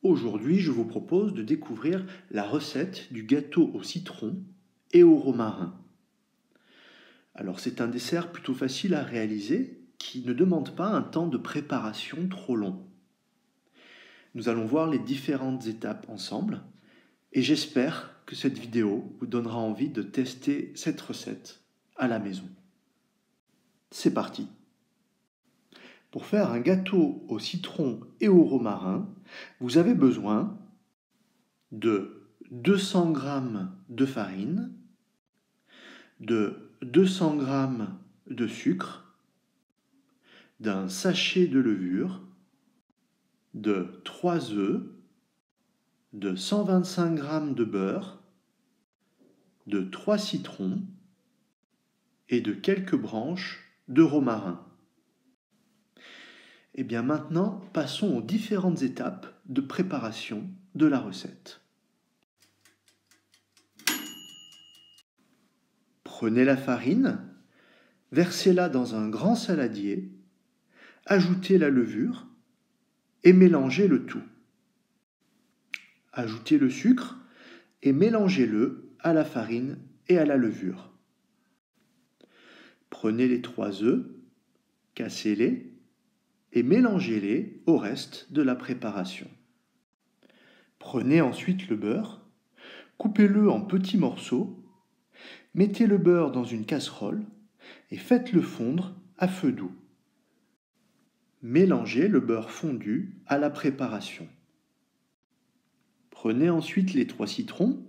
Aujourd'hui, je vous propose de découvrir la recette du gâteau au citron et au romarin. Alors, c'est un dessert plutôt facile à réaliser qui ne demande pas un temps de préparation trop long. Nous allons voir les différentes étapes ensemble et j'espère que cette vidéo vous donnera envie de tester cette recette à la maison. C'est parti! Pour faire un gâteau au citron et au romarin, vous avez besoin de 200 g de farine, de 200 g de sucre, d'un sachet de levure, de 3 œufs, de 125 g de beurre, de 3 citrons et de quelques branches de romarin. Et bien maintenant, passons aux différentes étapes de préparation de la recette. Prenez la farine, versez-la dans un grand saladier, ajoutez la levure et mélangez le tout. Ajoutez le sucre et mélangez-le à la farine et à la levure. Prenez les 3 œufs, cassez-les et mélangez-les au reste de la préparation. Prenez ensuite le beurre, coupez-le en petits morceaux, mettez le beurre dans une casserole et faites-le fondre à feu doux. Mélangez le beurre fondu à la préparation. Prenez ensuite les 3 citrons,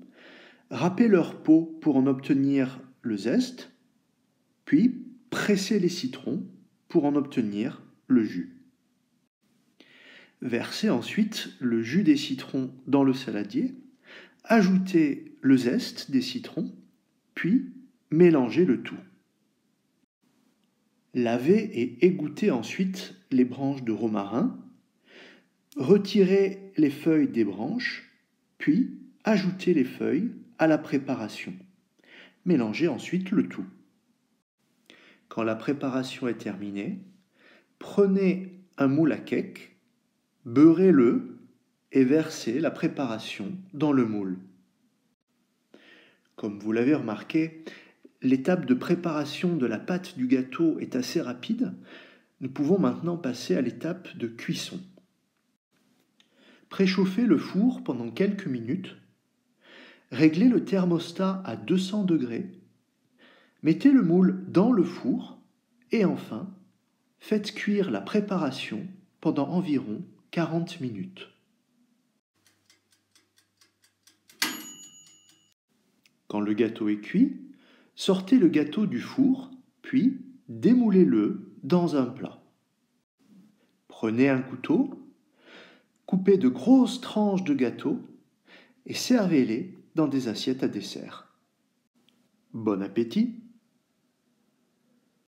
râpez leur peau pour en obtenir le zeste, puis pressez les citrons pour en obtenir le jus. Versez ensuite le jus des citrons dans le saladier, ajoutez le zeste des citrons, puis mélangez le tout. Lavez et égouttez ensuite les branches de romarin, retirez les feuilles des branches, puis ajoutez les feuilles à la préparation. Mélangez ensuite le tout. Quand la préparation est terminée, prenez un moule à cake, beurrez-le et versez la préparation dans le moule. Comme vous l'avez remarqué, l'étape de préparation de la pâte du gâteau est assez rapide. Nous pouvons maintenant passer à l'étape de cuisson. Préchauffez le four pendant quelques minutes. Réglez le thermostat à 200 degrés. Mettez le moule dans le four et enfin, faites cuire la préparation pendant environ 40 minutes. Quand le gâteau est cuit, sortez le gâteau du four, puis démoulez-le dans un plat. Prenez un couteau, coupez de grosses tranches de gâteau et servez-les dans des assiettes à dessert. Bon appétit!